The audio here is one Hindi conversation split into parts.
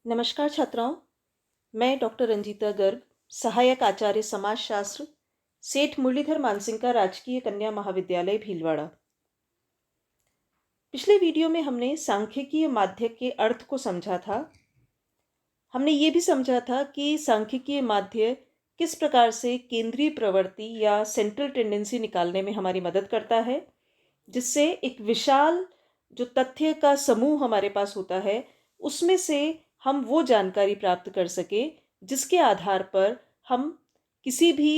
नमस्कार छात्राओं, मैं डॉक्टर रंजीता गर्ग, सहायक आचार्य समाजशास्त्र, सेठ मुरलीधर मानसिंगका राजकीय कन्या महाविद्यालय भीलवाड़ा। पिछले वीडियो में हमने सांख्यिकीय माध्य के अर्थ को समझा था। हमने ये भी समझा था कि सांख्यिकीय माध्य किस प्रकार से केंद्रीय प्रवृत्ति या सेंट्रल टेंडेंसी निकालने में हमारी मदद करता है, जिससे एक विशाल जो तथ्य का समूह हमारे पास होता है, उसमें से हम वो जानकारी प्राप्त कर सके जिसके आधार पर हम किसी भी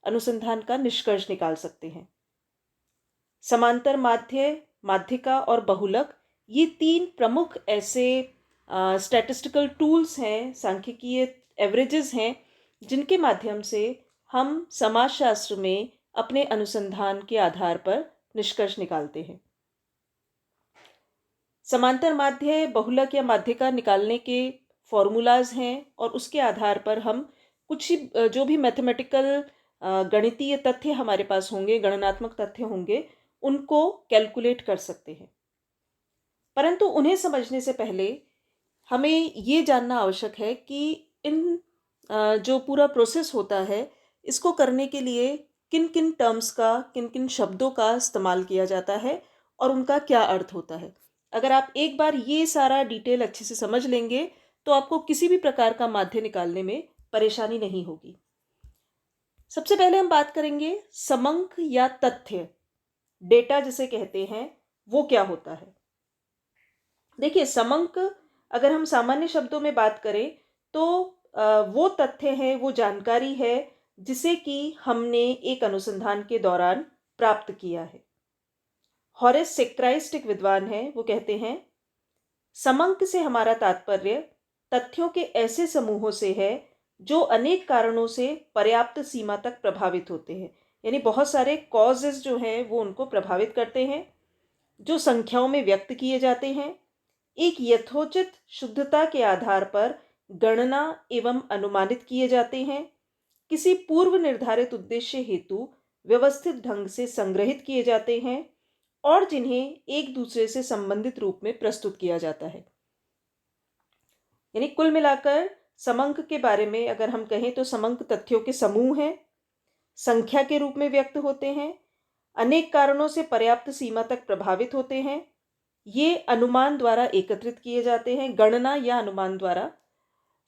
अनुसंधान का निष्कर्ष निकाल सकते हैं। समांतर माध्य, माध्यिका और बहुलक, ये तीन प्रमुख ऐसे स्टैटिस्टिकल टूल्स हैं, सांख्यिकीय एवरेजेस हैं, जिनके माध्यम से हम समाजशास्त्र में अपने अनुसंधान के आधार पर निष्कर्ष निकालते हैं। समांतर माध्य, बहुलक या माध्यिका निकालने के फॉर्मूलाज हैं और उसके आधार पर हम कुछ ही जो भी मैथमेटिकल गणितीय तथ्य हमारे पास होंगे, गणनात्मक तथ्य होंगे, उनको कैलकुलेट कर सकते हैं। परंतु उन्हें समझने से पहले हमें ये जानना आवश्यक है कि इन जो पूरा प्रोसेस होता है, इसको करने के लिए किन किन टर्म्स का, किन किन शब्दों का इस्तेमाल किया जाता है और उनका क्या अर्थ होता है। अगर आप एक बार ये सारा डिटेल अच्छे से समझ लेंगे तो आपको किसी भी प्रकार का माध्य निकालने में परेशानी नहीं होगी। सबसे पहले हम बात करेंगे समंक या तथ्य, डेटा जिसे कहते हैं, वो क्या होता है। देखिए, समंक अगर हम सामान्य शब्दों में बात करें तो वो तथ्य है, वो जानकारी है जिसे कि हमने एक अनुसंधान के दौरान प्राप्त किया है। हॉरेस सेक्राइस्ट एक विद्वान है, वो कहते हैं, समंक से हमारा तात्पर्य तथ्यों के ऐसे समूहों से है जो अनेक कारणों से पर्याप्त सीमा तक प्रभावित होते हैं। यानी बहुत सारे कॉजेस जो हैं वो उनको प्रभावित करते हैं, जो संख्याओं में व्यक्त किए जाते हैं, एक यथोचित शुद्धता के आधार पर गणना एवं अनुमानित किए जाते हैं, किसी पूर्व निर्धारित उद्देश्य हेतु व्यवस्थित ढंग से संग्रहित किए जाते हैं और जिन्हें एक दूसरे से संबंधित रूप में प्रस्तुत किया जाता है। यानी कुल मिलाकर समंक के बारे में अगर हम कहें तो समंक तथ्यों के समूह हैं, संख्या के रूप में व्यक्त होते हैं, अनेक कारणों से पर्याप्त सीमा तक प्रभावित होते हैं, ये अनुमान द्वारा एकत्रित किए जाते हैं, गणना या अनुमान द्वारा।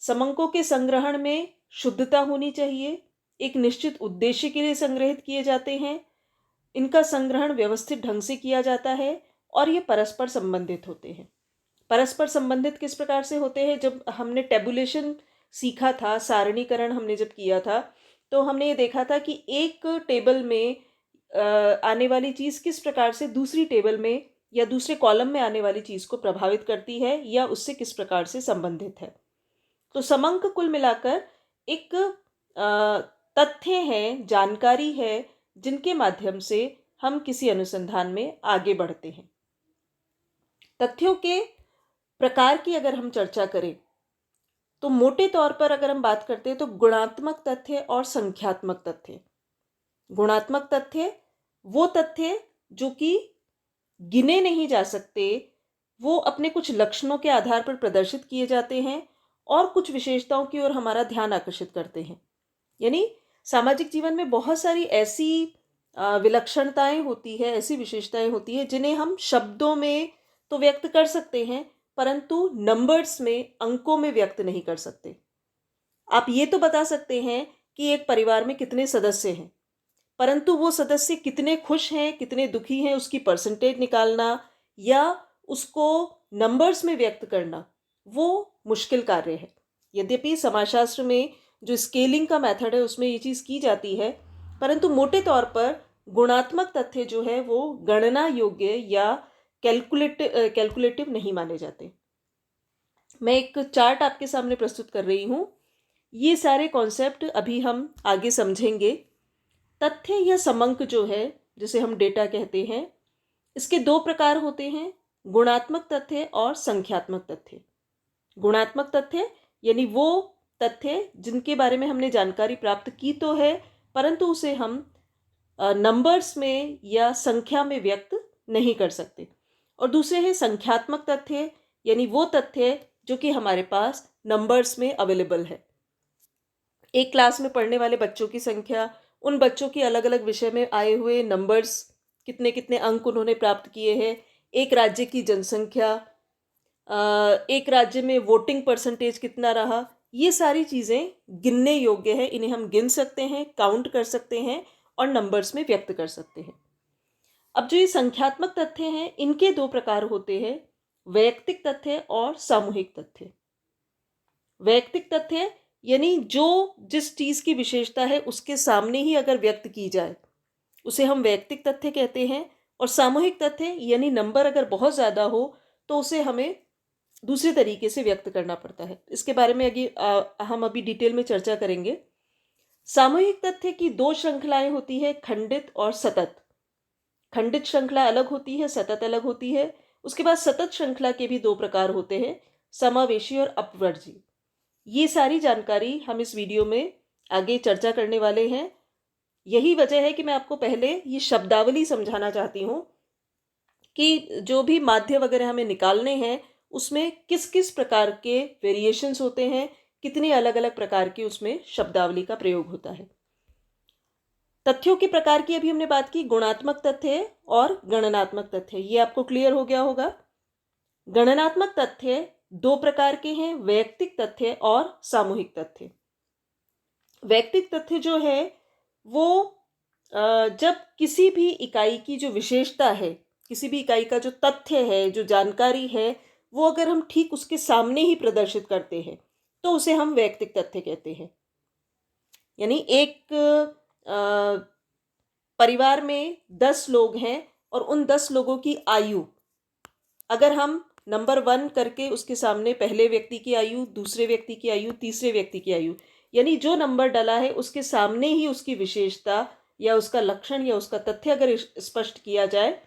समंकों के संग्रहण में शुद्धता होनी चाहिए, एक निश्चित उद्देश्य के लिए संग्रहित किए जाते हैं, इनका संग्रहण व्यवस्थित ढंग से किया जाता है और ये परस्पर संबंधित होते हैं। परस्पर संबंधित किस प्रकार से होते हैं? जब हमने टेबुलेशन सीखा था, सारणीकरण हमने जब किया था, तो हमने ये देखा था कि एक टेबल में आने वाली चीज़ किस प्रकार से दूसरी टेबल में या दूसरे कॉलम में आने वाली चीज़ को प्रभावित करती है या उससे किस प्रकार से संबंधित है। तो समंक कुल मिलाकर एक तथ्य है, जानकारी है, जिनके माध्यम से हम किसी अनुसंधान में आगे बढ़ते हैं। तथ्यों के प्रकार की अगर हम चर्चा करें तो मोटे तौर पर अगर हम बात करते हैं तो गुणात्मक तथ्य और संख्यात्मक तथ्य। गुणात्मक तथ्य वो तथ्य जो कि गिने नहीं जा सकते, वो अपने कुछ लक्षणों के आधार पर प्रदर्शित किए जाते हैं और कुछ विशेषताओं की ओर हमारा ध्यान आकर्षित करते हैं। यानी सामाजिक जीवन में बहुत सारी ऐसी विलक्षणताएं होती है, ऐसी विशेषताएं होती है जिन्हें हम शब्दों में तो व्यक्त कर सकते हैं, परंतु नंबर्स में, अंकों में व्यक्त नहीं कर सकते। आप ये तो बता सकते हैं कि एक परिवार में कितने सदस्य हैं, परंतु वो सदस्य कितने खुश हैं, कितने दुखी हैं, उसकी परसेंटेज निकालना या उसको नंबर्स में व्यक्त करना, वो मुश्किल कार्य है। यद्यपि समाजशास्त्र में जो स्केलिंग का मेथड है उसमें ये चीज़ की जाती है, परंतु मोटे तौर पर गुणात्मक तथ्य जो है वो गणना योग्य या कैलकुलेटिव नहीं माने जाते। मैं एक चार्ट आपके सामने प्रस्तुत कर रही हूँ। ये सारे कॉन्सेप्ट अभी हम आगे समझेंगे। तथ्य या समंक जो है, जिसे हम डेटा कहते हैं, इसके दो प्रकार होते हैं, गुणात्मक तथ्य और संख्यात्मक तथ्य। गुणात्मक तथ्य यानी वो तथ्य जिनके बारे में हमने जानकारी प्राप्त की तो है, परंतु उसे हम नंबर्स में या संख्या में व्यक्त नहीं कर सकते। और दूसरे हैं संख्यात्मक तथ्य, यानी वो तथ्य जो कि हमारे पास नंबर्स में अवेलेबल है। एक क्लास में पढ़ने वाले बच्चों की संख्या, उन बच्चों की अलग अलग विषय में आए हुए नंबर्स, कितने कितने अंक उन्होंने प्राप्त किए हैं, एक राज्य की जनसंख्या, एक राज्य में वोटिंग परसेंटेज कितना रहा, ये सारी चीज़ें गिनने योग्य है। इन्हें हम गिन सकते हैं, काउंट कर सकते हैं और नंबर्स में व्यक्त कर सकते हैं। अब जो ये संख्यात्मक तथ्य हैं, इनके दो प्रकार होते हैं, वैयक्तिक तथ्य और सामूहिक तथ्य। वैयक्तिक तथ्य यानी जो जिस चीज़ की विशेषता है उसके सामने ही अगर व्यक्त की जाए उसे हम वैयक्तिक तथ्य कहते हैं। और सामूहिक तथ्य यानी नंबर अगर बहुत ज़्यादा हो तो उसे हमें दूसरे तरीके से व्यक्त करना पड़ता है। इसके बारे में हम अभी डिटेल में चर्चा करेंगे। सामूहिक तथ्य की दो श्रृंखलाएं होती है, खंडित और सतत। खंडित श्रृंखला अलग होती है, सतत अलग होती है। उसके बाद सतत श्रृंखला के भी दो प्रकार होते हैं, समावेशी और अपवर्जी। ये सारी जानकारी हम इस वीडियो में आगे चर्चा करने वाले हैं। यही वजह है कि मैं आपको पहले ये शब्दावली समझाना चाहती हूँ कि जो भी माध्य वगैरह हमें निकालने हैं उसमें किस किस प्रकार के वेरिएशंस होते हैं, कितनी अलग अलग प्रकार की उसमें शब्दावली का प्रयोग होता है। तथ्यों के प्रकार की अभी हमने बात की, गुणात्मक तथ्य और गणनात्मक तथ्य। ये आपको क्लियर हो गया होगा। गणनात्मक तथ्य दो प्रकार के हैं, वैयक्तिक तथ्य और सामूहिक तथ्य। वैयक्तिक तथ्य जो है वो जब किसी भी इकाई की जो विशेषता है, किसी भी इकाई का जो तथ्य है, जो जानकारी है, वो अगर हम ठीक उसके सामने ही प्रदर्शित करते हैं तो उसे हम वैयक्तिक तथ्य कहते हैं। यानी एक परिवार में 10 लोग हैं और उन 10 लोगों की आयु अगर हम नंबर 1 करके उसके सामने पहले व्यक्ति की आयु, दूसरे व्यक्ति की आयु, तीसरे व्यक्ति की आयु, यानी जो नंबर डला है उसके सामने ही उसकी विशेषता या उसका लक्षण या उसका तथ्य अगर स्पष्ट किया जाए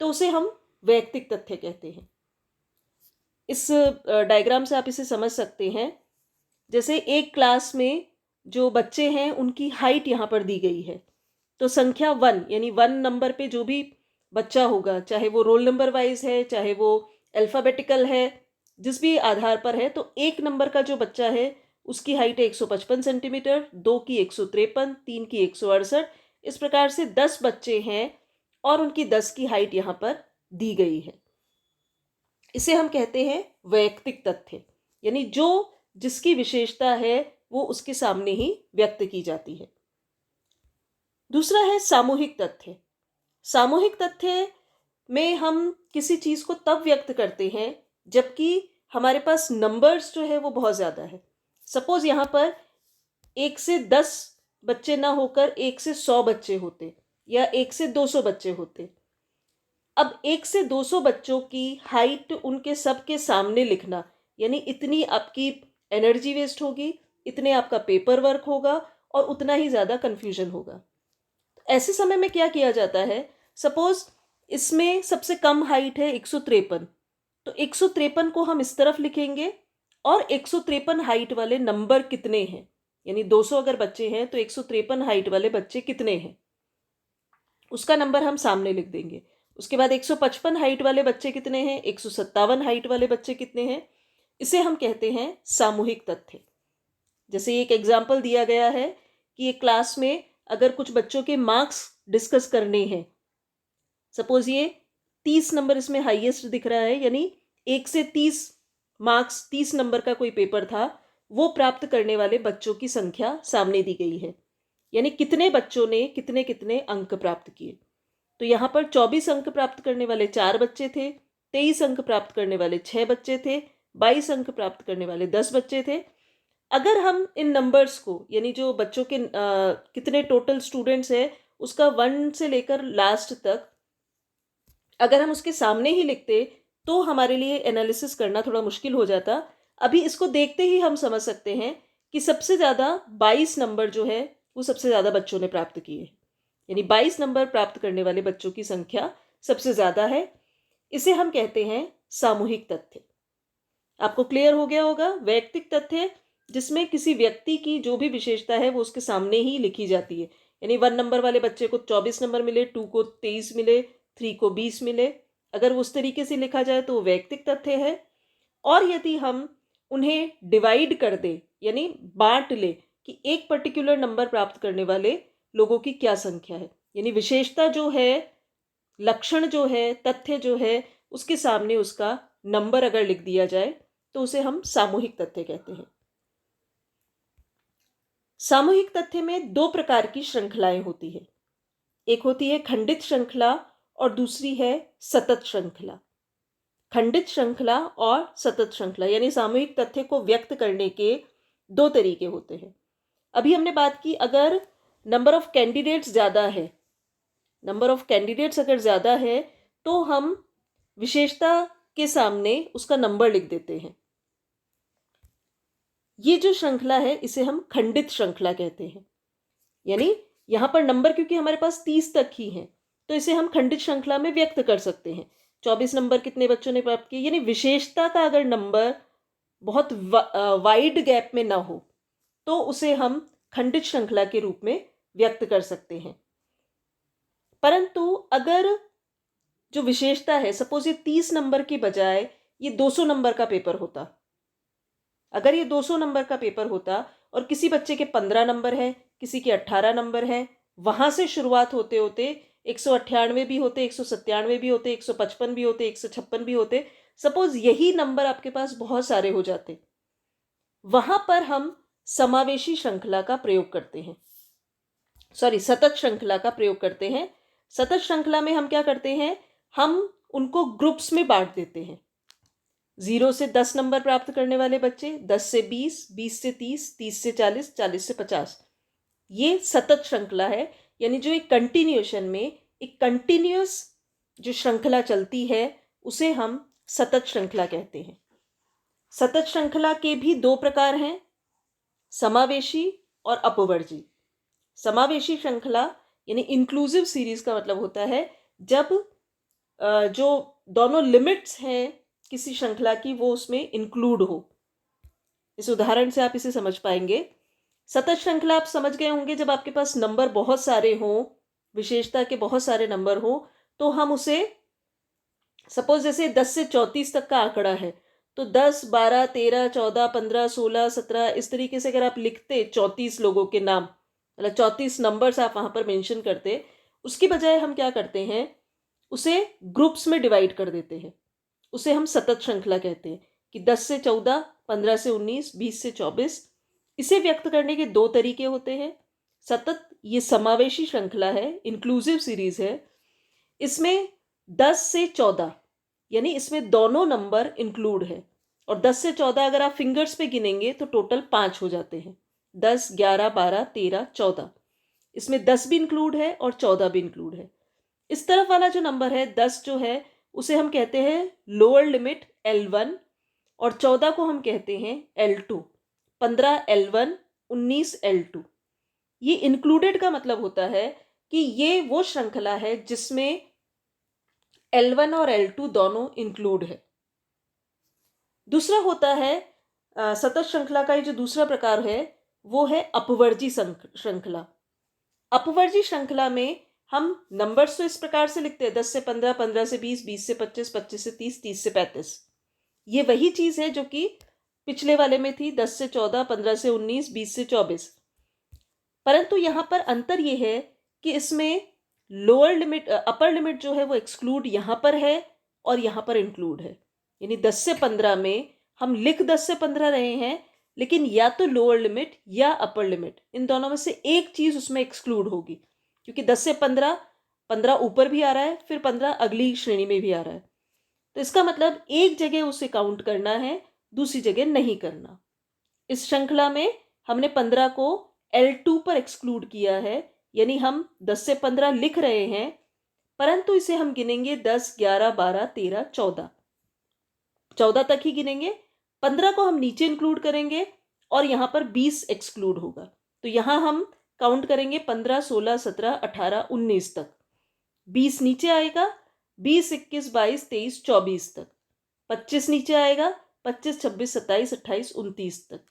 तो उसे हम वैयक्तिक तथ्य कहते हैं। इस डायग्राम से आप इसे समझ सकते हैं। जैसे एक क्लास में जो बच्चे हैं उनकी हाइट यहाँ पर दी गई है, तो संख्या 1 यानी 1 नंबर पे जो भी बच्चा होगा, चाहे वो रोल नंबर वाइज है, चाहे वो अल्फ़ाबेटिकल है, जिस भी आधार पर है, तो एक नंबर का जो बच्चा है उसकी हाइट है 155 सेंटीमीटर, 2 की 153, 3 की 168। इस प्रकार से 10 बच्चे हैं और उनकी 10 की हाइट यहाँ पर दी गई है। इसे हम कहते हैं वैयक्तिक तथ्य, यानी जो जिसकी विशेषता है वो उसके सामने ही व्यक्त की जाती है। दूसरा है सामूहिक तथ्य। सामूहिक तथ्य में हम किसी चीज को तब व्यक्त करते हैं जबकि हमारे पास नंबर्स जो है वो बहुत ज्यादा है। सपोज यहाँ पर 1 से 10 बच्चे ना होकर 1 से 100 बच्चे होते या 1 से 200 बच्चे होते। अब 1 से 200 बच्चों की हाइट उनके सबके सामने लिखना, यानी इतनी आपकी एनर्जी वेस्ट होगी, इतने आपका पेपर वर्क होगा और उतना ही ज़्यादा कन्फ्यूजन होगा। ऐसे समय में क्या किया जाता है, सपोज इसमें सबसे कम हाइट है 153, तो 153 को हम इस तरफ लिखेंगे और 153 हाइट वाले नंबर कितने हैं, यानी 200 अगर बच्चे हैं तो 153 हाइट वाले बच्चे कितने हैं उसका नंबर हम सामने लिख देंगे। उसके बाद 155 हाइट वाले बच्चे कितने हैं, 157 हाइट वाले बच्चे कितने हैं, इसे हम कहते हैं सामूहिक तथ्य। जैसे एक एग्जाम्पल दिया गया है कि एक क्लास में अगर कुछ बच्चों के मार्क्स डिस्कस करने हैं, सपोज ये 30 नंबर इसमें हाईएस्ट दिख रहा है, यानी 1 से 30 मार्क्स, 30 नंबर का कोई पेपर था, वो प्राप्त करने वाले बच्चों की संख्या सामने दी गई है, यानी कितने बच्चों ने कितने कितने अंक प्राप्त किए। तो यहाँ पर 24 अंक प्राप्त करने वाले 4 बच्चे थे, 23 अंक प्राप्त करने वाले 6 बच्चे थे, 22 अंक प्राप्त करने वाले 10 बच्चे थे। अगर हम इन नंबर्स को, यानी जो बच्चों के कितने टोटल स्टूडेंट्स हैं उसका 1 से लेकर लास्ट तक अगर हम उसके सामने ही लिखते तो हमारे लिए एनालिसिस करना थोड़ा मुश्किल हो जाता। अभी इसको देखते ही हम समझ सकते हैं कि सबसे ज़्यादा 22 नंबर जो है वो सबसे ज़्यादा बच्चों ने प्राप्त किए, यानी 22 नंबर प्राप्त करने वाले बच्चों की संख्या सबसे ज़्यादा है। इसे हम कहते हैं सामूहिक तथ्य। आपको क्लियर हो गया होगा। वैयक्तिक तथ्य जिसमें किसी व्यक्ति की जो भी विशेषता है वो उसके सामने ही लिखी जाती है, यानी 1 नंबर वाले बच्चे को 24 नंबर मिले, 2 को 23 मिले, 3 को 20 मिले, अगर वो उस तरीके से लिखा जाए तो वो वैयक्तिक तथ्य है। और यदि हम उन्हें डिवाइड कर दे, यानी बांट ले कि एक पर्टिकुलर नंबर प्राप्त करने वाले लोगों की क्या संख्या है, यानी विशेषता जो है, लक्षण जो है, तथ्य जो है, उसके सामने उसका नंबर अगर लिख दिया जाए तो उसे हम सामूहिक तथ्य कहते हैं। सामूहिक तथ्य में दो प्रकार की श्रृंखलाएं होती है। एक होती है खंडित श्रृंखला और दूसरी है सतत श्रृंखला। खंडित श्रृंखला और सतत श्रृंखला यानी सामूहिक तथ्य को व्यक्त करने के दो तरीके होते हैं। अभी हमने बात की अगर नंबर ऑफ कैंडिडेट्स ज़्यादा है, नंबर ऑफ कैंडिडेट्स अगर ज़्यादा है तो हम विशेषता के सामने उसका नंबर लिख देते हैं। ये जो श्रृंखला है इसे हम खंडित श्रृंखला कहते हैं। यानी यहाँ पर नंबर क्योंकि हमारे पास 30 तक ही हैं तो इसे हम खंडित श्रृंखला में व्यक्त कर सकते हैं। 24 नंबर कितने बच्चों ने प्राप्त किए, यानी विशेषता का अगर नंबर बहुत वाइड गैप में ना हो तो उसे हम खंडित श्रृंखला के रूप में व्यक्त कर सकते हैं। परंतु अगर जो विशेषता है, सपोज ये 30 नंबर के बजाय ये 200 नंबर का पेपर होता, अगर ये 200 नंबर का पेपर होता और किसी बच्चे के 15 नंबर है, किसी के 18 नंबर है, वहां से शुरुआत होते होते 198 भी होते, 197 भी होते, 155 भी होते, 156 भी होते, सपोज यही नंबर आपके पास बहुत सारे हो जाते, वहां पर हम समावेशी श्रृंखला का प्रयोग करते हैं, सतत श्रृंखला का प्रयोग करते हैं। सतत श्रृंखला में हम क्या करते हैं, हम उनको ग्रुप्स में बांट देते हैं। 0 से 10 नंबर प्राप्त करने वाले बच्चे, 10 से 20, 20 से 30, 30 से 40, 40 से 50, ये सतत श्रृंखला है। यानी जो एक कंटिन्यूएशन में एक कंटिन्यूअस जो श्रृंखला चलती है उसे हम सतत श्रृंखला कहते हैं। सतत श्रृंखला के भी दो प्रकार हैं, समावेशी और अपवर्जी। समावेशी श्रृंखला यानी इंक्लूसिव सीरीज का मतलब होता है जब जो दोनों लिमिट्स हैं किसी श्रृंखला की वो उसमें इंक्लूड हो। इस उदाहरण से आप इसे समझ पाएंगे। सतत श्रृंखला आप समझ गए होंगे जब आपके पास नंबर बहुत सारे हों, विशेषता के बहुत सारे नंबर हों, तो हम उसे सपोज जैसे 10 से 34 तक का आंकड़ा है तो 10, 12, 13, 14, 15, 16, 17 इस तरीके से अगर आप लिखते 34 लोगों के नाम, मतलब 34 नंबर्स आप वहां पर मेंशन करते, उसकी बजाय हम क्या करते हैं, उसे ग्रुप्स में डिवाइड कर देते हैं। उसे हम सतत श्रृंखला कहते हैं कि 10 से 14, 15 से 19, 20 से 24। इसे व्यक्त करने के दो तरीके होते हैं। सतत ये समावेशी श्रृंखला है, इंक्लूसिव सीरीज है। इसमें 10 से 14 यानी इसमें दोनों नंबर इंक्लूड है, और 10 से 14 अगर आप फिंगर्स पे गिनेंगे तो टोटल 5 हो जाते हैं, 10, 11, 12, 13, 14। इसमें 10 भी इंक्लूड है और 14 भी इंक्लूड है। इस तरफ वाला जो नंबर है 10 जो है उसे हम कहते हैं लोअर लिमिट L1 और 14 को हम कहते हैं L2। 15 L1, 19 L2। ये इंक्लूडेड का मतलब होता है कि ये वो श्रृंखला है जिसमें L1 और L2 दोनों इंक्लूड है। दूसरा होता है सतत श्रृंखला का ये जो दूसरा प्रकार है वो है अपवर्जी श्रृंखला। अपवर्जी श्रृंखला में हम नंबर्स तो इस प्रकार से लिखते हैं 10 से 15, 15 से 20, 20 से 25, 25 से 30, 30 से 35। ये वही चीज है जो कि पिछले वाले में थी, 10 से 14, 15 से 19, 20 से 24। परंतु यहां पर अंतर यह है कि इसमें लोअर लिमिट अपर लिमिट जो है वो एक्सक्लूड यहां पर है और यहां पर इंक्लूड है। यानी 10 से 15 में हम लिख 10 से 15 रहे हैं, लेकिन या तो लोअर लिमिट या अपर लिमिट इन दोनों में से एक चीज उसमें एक्सक्लूड होगी, क्योंकि 10 से 15, 15 ऊपर भी आ रहा है, फिर 15 अगली श्रेणी में भी आ रहा है। तो इसका मतलब एक जगह उसे काउंट करना है, दूसरी जगह नहीं करना। इस श्रृंखला में हमने 15 को L2 पर एक्सक्लूड किया है, यानी हम 10 से 15 लिख रहे हैं, परंतु इसे हम गिनेंगे 10, 11, 12, 13, 14, 14 तक ही गिनेंगे। 15 को हम नीचे इंक्लूड करेंगे और यहां पर 20 एक्सक्लूड होगा। तो यहां हम काउंट करेंगे 15, 16, 17, 18, 19 तक। 20 नीचे आएगा, 20, 21, 22, 23, 24 तक। 25 नीचे आएगा, 25, 26, 27, 28, 29 तक।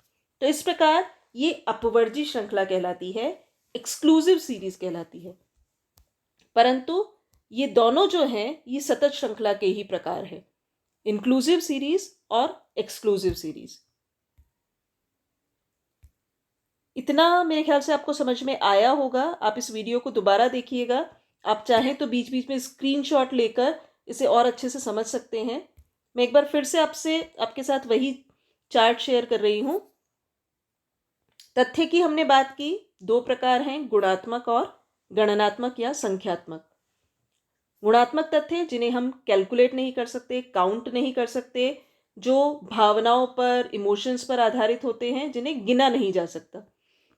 तो इस प्रकार ये अपवर्जी श्रृंखला कहलाती है, एक्सक्लूसिव सीरीज कहलाती है। परंतु ये दोनों जो हैं ये सतत श्रृंखला के ही प्रकार है, इंक्लूसिव सीरीज और एक्सक्लूसिव सीरीज। इतना मेरे ख्याल से आपको समझ में आया होगा। आप इस वीडियो को दोबारा देखिएगा। आप चाहें तो बीच बीच में स्क्रीनशॉट लेकर इसे और अच्छे से समझ सकते हैं। मैं एक बार फिर से आपके साथ वही चार्ट शेयर कर रही हूँ। तथ्य की हमने बात की, दो प्रकार हैं, गुणात्मक और गणनात्मक या संख्यात्मक। गुणात्मक तथ्य जिन्हें हम कैलकुलेट नहीं कर सकते, काउंट नहीं कर सकते, जो भावनाओं पर, इमोशंस पर आधारित होते हैं, जिन्हें गिना नहीं जा सकता।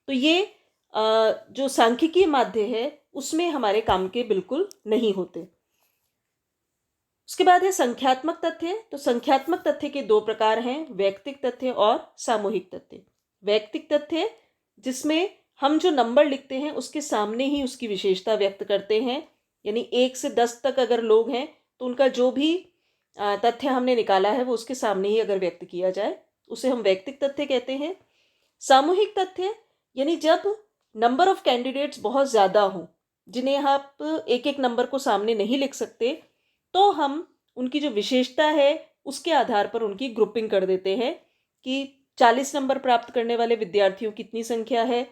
तो ये जो सांख्यिकीय माध्य है उसमें हमारे काम के बिल्कुल नहीं होते। उसके बाद है संख्यात्मक तथ्य। तो संख्यात्मक तथ्य के दो प्रकार हैं, वैयक्तिक तथ्य और सामूहिक तथ्य। वैयक्तिक तथ्य जिसमें हम जो नंबर लिखते हैं उसके सामने ही उसकी विशेषता व्यक्त करते हैं, यानी 1 से 10 तक अगर लोग हैं तो उनका जो भी तथ्य हमने निकाला है वो उसके सामने ही अगर व्यक्त किया जाए, उसे हम वैयक्तिक तथ्य कहते हैं। सामूहिक तथ्य यानी जब नंबर ऑफ कैंडिडेट्स बहुत ज़्यादा हों, जिन्हें आप एक एक नंबर को सामने नहीं लिख सकते, तो हम उनकी जो विशेषता है उसके आधार पर उनकी ग्रुपिंग कर देते हैं कि 40 नंबर प्राप्त करने वाले विद्यार्थियों की इतनी संख्या है,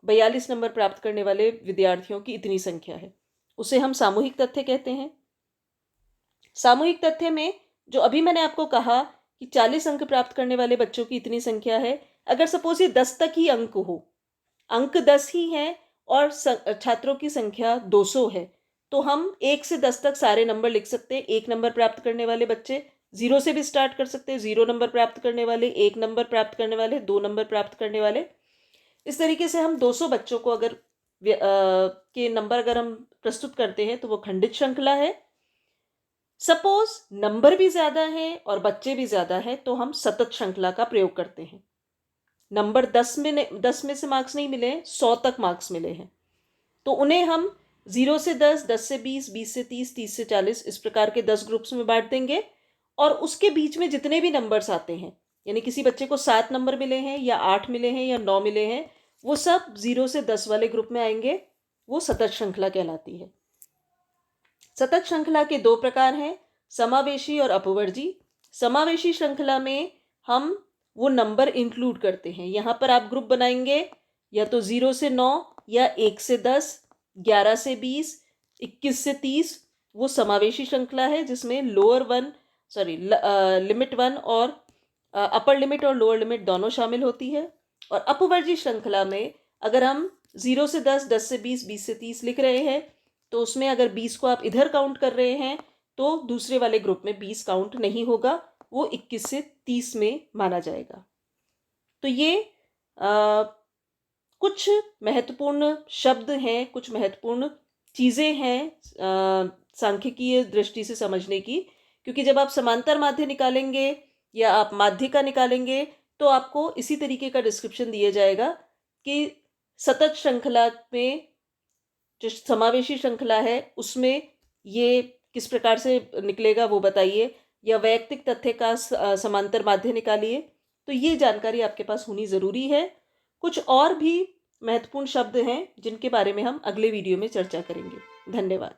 42 नंबर प्राप्त करने वाले विद्यार्थियों की इतनी संख्या है। उसे हम सामूहिक तथ्य कहते हैं। सामूहिक तथ्य में जो अभी मैंने आपको कहा कि 40 अंक प्राप्त करने वाले बच्चों की इतनी संख्या है, अगर सपोज ये 10 तक ही अंक हो, अंक 10 ही हैं और छात्रों की संख्या 200 है, तो हम 1 से 10 तक सारे नंबर लिख सकते हैं। 1 नंबर प्राप्त करने वाले बच्चे 0 से भी स्टार्ट कर सकते हैं, 0 नंबर प्राप्त करने वाले, 1 नंबर प्राप्त करने वाले, 2 नंबर प्राप्त करने वाले। इस तरीके से हम 200 बच्चों को अगर के नंबर अगर हम प्रस्तुत करते हैं तो वो खंडित श्रृंखला है। सपोज नंबर भी ज़्यादा है और बच्चे भी ज़्यादा है तो हम सतत श्रृंखला का प्रयोग करते हैं। नंबर 10 में से मार्क्स नहीं मिले, 100 तक मार्क्स मिले हैं, तो उन्हें हम 0 से 10, 10 से 20, 20 से 30, 30 से 40 इस प्रकार के 10 ग्रुप्स में बांट देंगे। और उसके बीच में जितने भी नंबर्स आते हैं, यानी किसी बच्चे को 7 नंबर मिले हैं या 8 मिले हैं या 9 मिले हैं, वो सब 0 से 10 वाले ग्रुप में आएंगे। वो सतत श्रृंखला कहलाती है। सतत श्रृंखला के दो प्रकार हैं, समावेशी और अपवर्जी। समावेशी श्रृंखला में हम वो नंबर इंक्लूड करते हैं। यहाँ पर आप ग्रुप बनाएंगे या तो 0 से 9 या 1 से 10, 11 से 20, 21 से 30। वो समावेशी श्रृंखला है जिसमें लिमिट 1 और अपर लिमिट और लोअर लिमिट दोनों शामिल होती है। और अपवर्जी श्रृंखला में अगर हम 0 से 10, 10 से 20, 20 से 30 लिख रहे हैं, तो उसमें अगर 20 को आप इधर काउंट कर रहे हैं तो दूसरे वाले ग्रुप में 20 काउंट नहीं होगा, वो 21 से 30 में माना जाएगा। तो ये कुछ महत्वपूर्ण शब्द हैं, कुछ महत्वपूर्ण चीज़ें हैं सांख्यिकीय दृष्टि से समझने की, क्योंकि जब आप समांतर माध्य निकालेंगे या आप माध्यिका निकालेंगे तो आपको इसी तरीके का डिस्क्रिप्शन दिया जाएगा कि सतत श्रृंखला में जो समावेशी श्रृंखला है उसमें ये किस प्रकार से निकलेगा वो बताइए, या वैयक्तिक तथ्य का समांतर माध्य निकालिए। तो ये जानकारी आपके पास होनी ज़रूरी है। कुछ और भी महत्वपूर्ण शब्द हैं जिनके बारे में हम अगले वीडियो में चर्चा करेंगे। धन्यवाद।